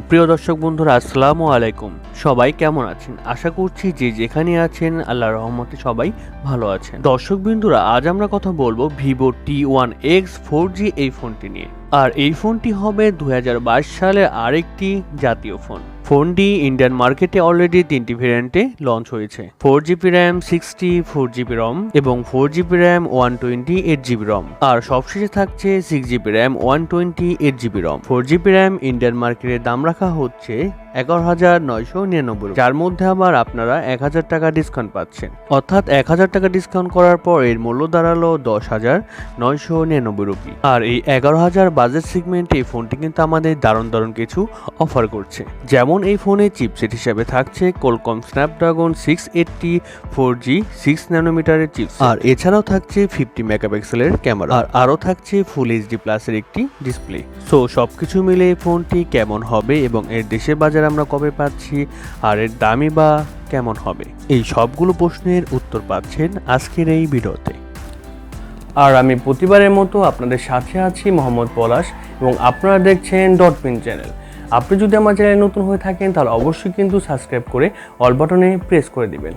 প্রিয় দর্শক বন্ধুরা, আসসালামু আলাইকুম। সবাই কেমন আছেন? আশা করছি যে যেখানে আছেন আল্লাহর রহমতে সবাই ভালো আছেন। দর্শক বন্ধুরা, আজ আমরা কথা বলবো ভিভো T1x 4G এই ফোনটি নিয়ে। আর এই ফোনটি হবে 2022 সালের আরেকটি জাতীয় ফোনটি ইন্ডিয়ান মার্কেটে অলরেডি 3টি ভেরিয়েন্টে লঞ্চ হয়েছে। 4GB RAM 60, 4GB ROM এবং 4GB RAM 128GB ROM। আর সবশেষে থাকছে 6GB RAM 128GB ROM। 4GB RAM Indian মার্কেটে দাম রাখা হচ্ছে 11,999, যার মধ্যে আবার আপনারা 1000 টাকা ডিসকাউন্ট পাচ্ছেন। অর্থাৎ 1000 টাকা ডিসকাউন্ট করার পর এর মূল্য দাঁড়ালো 10,999 রুপি। আর এই 11,000 বাজেট সেগমেন্টে এই ফোনটি কিন্তু আমাদের দারুণ কিছু অফার করছে। যেমন এই ফোনে চিপসেট হিসেবে থাকছে Qualcomm Snapdragon 680 4G 6 ন্যানোমিটারের চিপস। আর এছাড়াও থাকছে 50 মেগাপিক্সেলের ক্যামেরা। আর আরও থাকছে ফুল HD প্লাসের একটি ডিসপ্লে। সো সবকিছু মিলে এই ফোনটি কেমন হবে এবং এর দেশের বাজার আমরা কবে পাচ্ছি আর এর দামই বা কেমন হবে, এই সবগুলো প্রশ্নের উত্তর পাচ্ছেন আজকের এই ভিডিওতে। আর আমি প্রতিবারের মতো আপনাদের সাথে আছি মোহাম্মদ পলাশ এবং আপনারা দেখছেন ডটপিন চ্যানেল। আপনি যদি আমার চ্যানেলে নতুন হয়ে থাকেন তাহলে অবশ্যই কিন্তু সাবস্ক্রাইব করে অল বাটনে প্রেস করে দিবেন।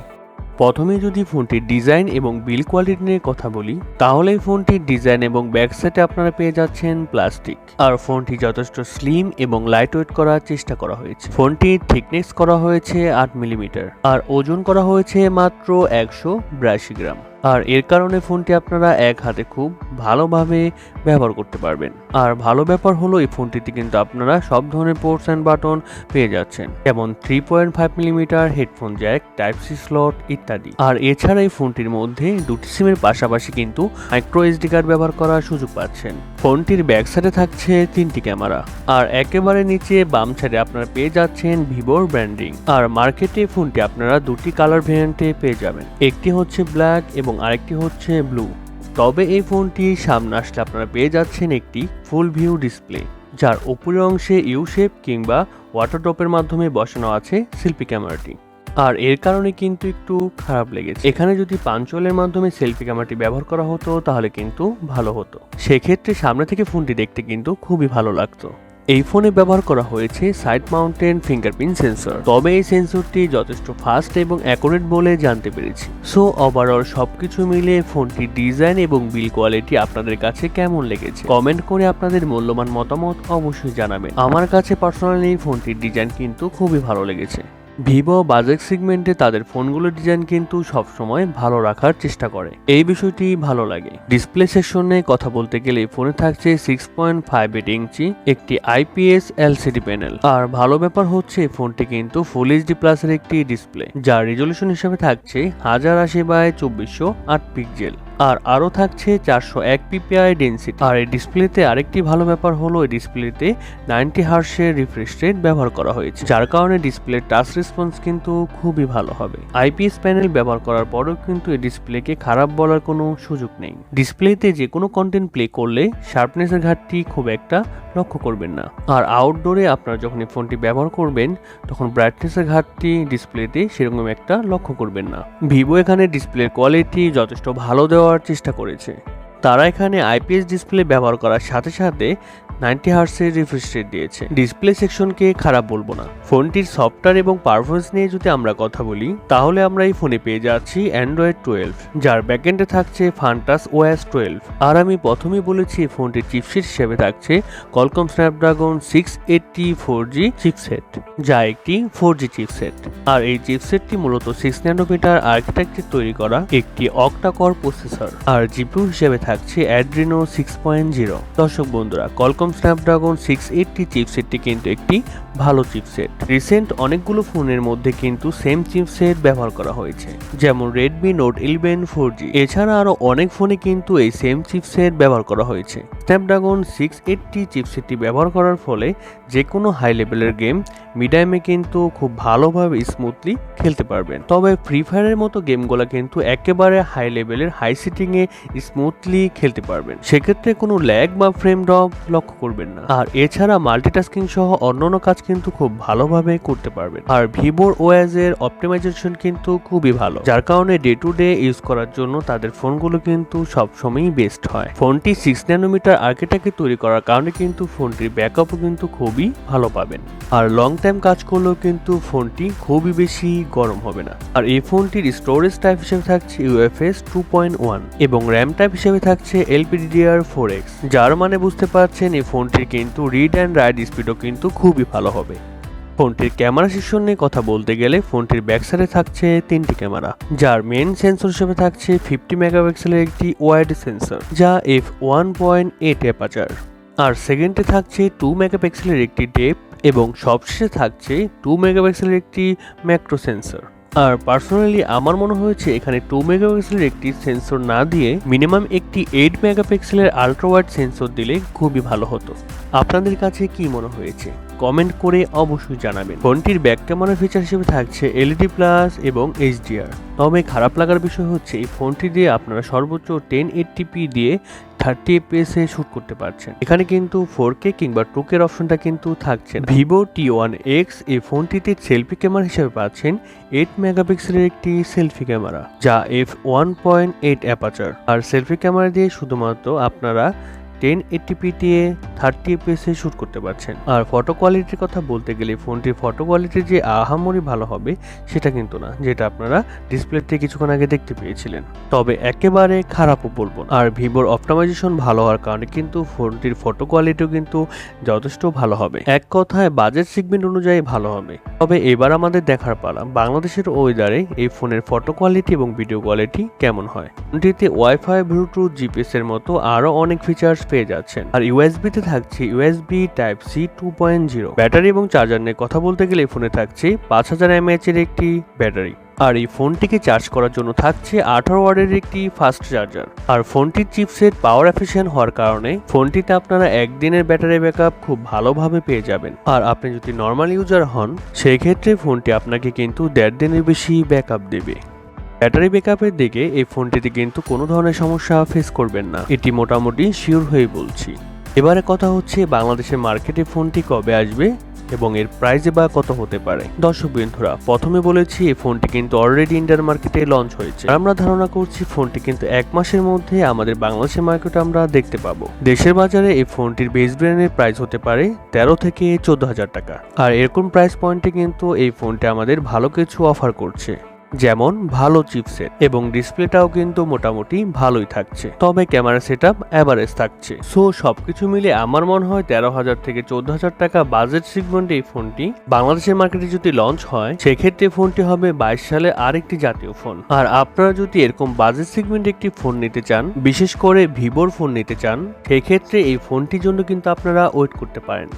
প্রথমে যদি ফোনটির ডিজাইন এবং বিল্ড কোয়ালিটি নিয়ে কথা বলি, তাহলে এই ফোনটির ডিজাইন এবং ব্যাক সাইডে আপনারা পেয়ে যাচ্ছেন প্লাস্টিক। আর ফোনটি যথেষ্ট স্লিম এবং লাইট ওয়েট করার চেষ্টা করা হয়েছে। ফোনটির থিকনেস করা হয়েছে 8 মিলিমিটার আর ওজন করা হয়েছে মাত্র 182 গ্রাম। আর এর কারণে ফোনটি আপনারা এক হাতে খুব ভালোভাবে ব্যবহার করতে পারবেন। আর ভালো ব্যাপার হলো এই ফোনটিতে কিন্তু আপনারা সব ধরনের পোর্টস অ্যান্ড বাটন পেয়ে যাচ্ছেন, যেমন 3.5 millimetre headphone jack, type C slot ইত্যাদি। আর এছাড়া এই ফোনটির মধ্যে দুটি সিমের পাশাপাশি কিন্তু মাইক্রো SD কার্ড ব্যবহার করার সুযোগ পাচ্ছেন। ফোনটির ব্যাক সাইডে থাকছে 3টি ক্যামেরা। আর একেবারে নিচে বাম সাইডে আপনারা পেয়ে যাচ্ছেন ভিভোর ব্র্যান্ডিং। আর মার্কেটে ফোনটি আপনারা দুটি কালার ভেরিয়েন্টে পেয়ে যাবেন, একটি হচ্ছে ব্ল্যাক এবং আরেকটি হচ্ছে ব্লু। তবে এই ফোনটি সামনে আসলে আপনারা পেয়ে যাচ্ছেন একটি ফুল ভিউ ডিসপ্লে, যার উপরের অংশে ইউ শেপ কিংবা ওয়াটার ড্রপের মাধ্যমে বসানো আছে সেলফি ক্যামেরাটি। আর এর কারণে কিন্তু একটু খারাপ লেগেছে। এখানে যদি পাঞ্চলের মাধ্যমে সেলফি ক্যামেরাটি ব্যবহার করা হতো তাহলে কিন্তু ভালো হতো। সেক্ষেত্রে সামনে থেকে ফোনটি দেখতে কিন্তু খুবই ভালো লাগতো। এই ফোনে ব্যবহার করা হয়েছে সাইড মাউন্টেন ফিঙ্গারপ্রিন্ট সেন্সর। তবে এই সেন্সরটি যথেষ্ট ফাস্ট এবং অ্যাকুরেট বলে জানতে পেরেছি। সো ওভারঅল সবকিছু মিলে ফোনটির ডিজাইন এবং বিল্ড কোয়ালিটি আপনাদের কাছে কেমন লেগেছে কমেন্ট করে আপনাদের মূল্যবান মতামত অবশ্যই জানাবেন। আমার কাছে পার্সোনালি ফোনটির ডিজাইন কিন্তু খুবই ভালো লেগেছে। ভিভো বাজেট সেগমেন্টে তাদের ফোনগুলোর ডিজাইন কিন্তু সবসময় ভালো রাখার চেষ্টা করে, এই বিষয়টি ভালো লাগে। ডিসপ্লে সেকশনে কথা বলতে গেলে ফোনে থাকছে 6.58 ইঞ্চি একটি IPS LCD প্যানেল। আর ভালো ব্যাপার হচ্ছে ফোনটি কিন্তু ফুল HD প্লাসের একটি ডিসপ্লে, যার রেজলিউশন হিসেবে থাকছে 1080x2408 পিক্সেল। আর আরও থাকছে 401 ppi ডেনসিটি। আর এই ডিসপ্লেতে আরেকটি ভালো ব্যাপার হলো এই ডিসপ্লেতে 90 হার্টজের রিফ্রেশ রেট ব্যবহার করা হয়েছে, যার কারণে ডিসপ্লের টাচ রেসপন্স কিন্তু খুবই ভালো হবে। IPS প্যানেল ব্যবহার করার পরেও কিন্তু এই ডিসপ্লেকে খারাপ বলার কোনো সুযোগ নেই। ডিসপ্লেতে যে কোনো কন্টেন্ট প্লে করলে শার্পনেসের ঘাটতি খুব একটা লক্ষ্য করবেন না। আর আউটডোরে আপনারা যখন এই ফোনটি ব্যবহার করবেন তখন ব্রাইটনেসের ঘাটতি ডিসপ্লেতে সেরকম একটা লক্ষ্য করবেন না। ভিভো এখানে ডিসপ্লের কোয়ালিটি যথেষ্ট ভালো দেওয়ার চেষ্টা করেছে। তারা এখানে IPS ডিসপ্লে ব্যবহার করার সাথে সাথে 90 হার্টজের রিফ্রেশ রেট দিয়েছে। ডিসপ্লে সেকশনকে খারাপ বলবো না। ফোনটির সফটওয়্যার এবং পারফরমেন্স নিয়ে যদি আমরা কথা বলি তাহলে আমরা এই ফোনে পেয়ে যাচ্ছি Android 12, যার ব্যাকএন্ডে থাকছে ফান্টাস OS 12। আর আমি প্রথমেই বলেছি ফোনটির চিপসেট হিসেবে থাকছে Qualcomm Snapdragon 680 4G চিপসেট, যা একটি 4G চিপসেট। আর এই চিপসেটটি মূলত 6 ন্যানোমিটার আর্কিটেকচার তৈরি করা একটি Octa-core প্রসেসর। আর জিপিইউ হিসেবে থাকছে Adreno 6.0। দর্শক বন্ধুরা, Qualcomm Snapdragon 680 চিপসেটটি কিন্তু একটি ভালো চিপসেট। রিসেন্ট অনেকগুলো ফোনের মধ্যে কিন্তু সেম চিপসেট ব্যবহার করা হয়েছে, যেমন Redmi Note 11 4G। এছাড়া আরো অনেক ফোনে কিন্তু এই সেম চিপসেট ব্যবহার করা হয়েছে। Snapdragon 680 চিপসেটটি ব্যবহার করার ফলে যে কোনো হাই লেভেলের গেম মিডিয়ামে কিন্তু খুব ভালোভাবে স্মুথলি খেলতে পারবেন। তবে ফ্রি ফায়ারের মতো গেমগুলো কিন্তু একেবারে হাই লেভেলের হাই সিটিংয়ে স্মুথলি খেলতে পারবেন, সেক্ষেত্রে কোনো ল্যাগ বা ফ্রেম ড্রপ লক্ষ্য করবেন না। আর এছাড়া মাল্টিটাস্কিং সহ অন্যান্য কাজ কিন্তু খুব ভালোভাবে করতে পারবেন। আর ভিভোর ওএস এর অপটিমাইজেশন কিন্তু খুবই ভালো, যার কারণে ডে টু ডে ইউজ করার জন্য তাদের ফোনগুলো কিন্তু সবসময়ই বেস্ট হয়। ফোনটি 6 ন্যানোমিটার আর্কিটেক্টে তৈরি করার কারণে কিন্তু ফোনটির ব্যাকআপও কিন্তু খুবই ভালো পাবেন। আর লং টাইম কাজ করলেও কিন্তু ফোনটি খুবই বেশি গরম হবে না। আর এই ফোনটির স্টোরেজ টাইপ হিসেবে থাকছে UFS 2.1 এবং র্যাম টাইপ হিসেবে থাকছে LPDDR4X, যার মানে বুঝতে পারছেন এই ফোনটির কিন্তু রিড অ্যান্ড রাইট স্পিডও কিন্তু খুবই ভালো হবে। ফোনটির ক্যামেরা সেকশন নিয়ে কথা বলতে গেলে ফোনটির ব্যাক সাইডে থাকছে 3টি ক্যামেরা, যার মেইন সেন্সর হিসেবে থাকছে 50 মেগাপিক্সেলের একটি ওয়াইড সেন্সর যা f1.8 অ্যাপারচার। আর সেকেন্ডে থাকছে 2 মেগাপিক্সেলের একটি ডেপথ এবং সবশেষে থাকছে 2 মেগাপিক্সেলের একটি ম্যাক্রো সেন্সর। আর পার্সোনালি আমার মনে হয়েছে এখানে 2 মেগাপিক্সেলের একটি সেন্সর না দিয়ে মিনিমাম একটি 8 মেগাপিক্সেলের আল্ট্রা ওয়াইড সেন্সর দিলে খুবই ভালো হতো। আপনাদের কাছে কি মনে হয়েছে কমেন্ট করে অবশ্যই জানাবেন। ফোনটির ব্যাক ক্যামেরা ফিচার হিসেবে থাকছে LED প্লাস এবং HDR। তবে খারাপ লাগার বিষয় হচ্ছে এই ফোনটি দিয়ে আপনারা সর্বোচ্চ 1080p দিয়ে 30 fps এ শুট করতে পারছেন, এখানে কিন্তু 4K কিংবা 2K এর অপশনটা কিন্তু থাকছে না। Vivo T1x এই ফোনটিতে সেলফি ক্যামেরা হিসেবে পাচ্ছেন 8 মেগাপিক্সেলের একটি সেলফি ক্যামেরা যা f1.8 অ্যাপারচার। আর সেলফি ক্যামেরা দিয়ে শুধুমাত্র আপনারা 1080p দিয়ে 30 fps এ শুট করতে পারছেন। আর ফটো কোয়ালিটির কথা বলতে গেলে ফোনটির ফটো কোয়ালিটি যে আহামরি ভালো হবে সেটা কিন্তু না, যেটা আপনারা ডিসপ্লেতে কিছুক্ষণ আগে দেখতে পেয়েছিলেন। তবে একেবারে খারাপও বলবো না। আর ভিভোর অপটিমাইজেশন ভালো হওয়ার কারণে কিন্তু ফোনটির ফটো কোয়ালিটিও কিন্তু যথেষ্ট ভালো হবে, এক কথায় বাজেট সেগমেন্ট অনুযায়ী ভালো হবে। তবে এবার আমাদের দেখার পালা বাংলাদেশের ওয়েদারে এই ফোনের ফটো কোয়ালিটি এবং ভিডিও কোয়ালিটি কেমন হয়। ফোনটিতে ওয়াইফাই, ব্লুটুথ, জিপিএস এর মতো আরো অনেক ফিচার্স পেয়ে যাচ্ছেন। আর ইউএসবি তে থাকছে USB Type-C 2.0। ব্যাটারি এবং চার্জার নিয়ে কথা বলতে গেলে এই ফোনে থাকছে 5000 mAh এর একটি ব্যাটারি। আর এই ফোনটিকে চার্জ করার জন্য থাকছে 18 ওয়াটের একটি ফাস্ট চার্জার। আর ফোনটির চিপসেট পাওয়ার এফিশিয়েন্ট হওয়ার কারণে ফোনটিতে আপনারা একদিনের ব্যাটারি ব্যাকআপ খুব ভালোভাবে পেয়ে যাবেন। আর আপনি যদি নর্মাল ইউজার হন সেই ক্ষেত্রে ফোনটি আপনাকে কিন্তু 1.5 দিনের বেশি ব্যাকআপ দেবে। ব্যাটারি ব্যাকআপের দিকে এই ফোনটিতে কিন্তু কোনো ধরনের সমস্যা ফেস করবেন না, এটি মোটামুটি শিওর হয়ে বলছি। এবারে কথা হচ্ছে বাংলাদেশের মার্কেটে ফোনটি কবে আসবে এবং এর প্রাইসে বা কত হতে পারে। দর্শক বন্ধুরা, প্রথমে বলেছি এই ফোনটি কিন্তু অলরেডি ইন্ডিয়ান মার্কেটে লঞ্চ হয়েছে। আমরা ধারণা করছি ফোনটি কিন্তু 1 মাসের মধ্যে আমাদের বাংলাদেশের মার্কেটে আমরা দেখতে পাবো। দেশের বাজারে এই ফোনটির বেস ভ্যারিয়েন্টের প্রাইস হতে পারে 13 থেকে 14,000 টাকা। আর এরকম প্রাইস পয়েন্টে কিন্তু এই ফোনটি আমাদের ভালো কিছু অফার করছে, যেমন ভালো চিপসেট এবং ডিসপ্লেটাও কিন্তু মোটামুটি ভালোই থাকছে। তবে ক্যামেরা সেটআপ এভারেজ থাকছে। সো সবকিছু মিলে আমার মনে হয় 13,000 থেকে 14,000 টাকা বাজেট সেগমেন্টে এই ফোনটি বাংলাদেশের মার্কেটে যদি লঞ্চ হয় সেক্ষেত্রে ফোনটি হবে 22 সালে আরেকটি জাতীয় ফোন। আর আপনারা যদি এরকম বাজেট সেগমেন্টে একটি ফোন নিতে চান, বিশেষ করে ভিভোর ফোন নিতে চান, সেই ক্ষেত্রে এই ফোনটির জন্য কিন্তু আপনারা ওয়েট করতে পারেন।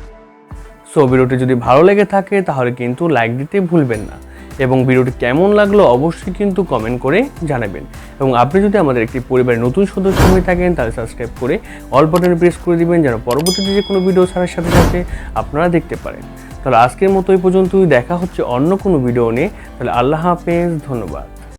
সো ভিডিওটি যদি ভালো লেগে থাকে তাহলে কিন্তু লাইক দিতে ভুলবেন না এবং ভিডিওটি কেমন লাগলো অবশ্যই কিন্তু কমেন্ট করে জানাবেন। এবং আপনি যদি আমাদের একটি পরিবারের নতুন সদস্য হয়ে থাকেন তাহলে সাবস্ক্রাইব করে অল বাটনে প্রেস করে দিবেন, যেন পরবর্তীতে যে কোনো ভিডিও ছাড়ার সাথে সাথে আপনারা দেখতে পারেন। তাহলে আজকের মতো এই পর্যন্তই, দেখা হচ্ছে অন্য কোনো ভিডিও নিয়ে। তাহলে আল্লাহ হাফেজ, ধন্যবাদ।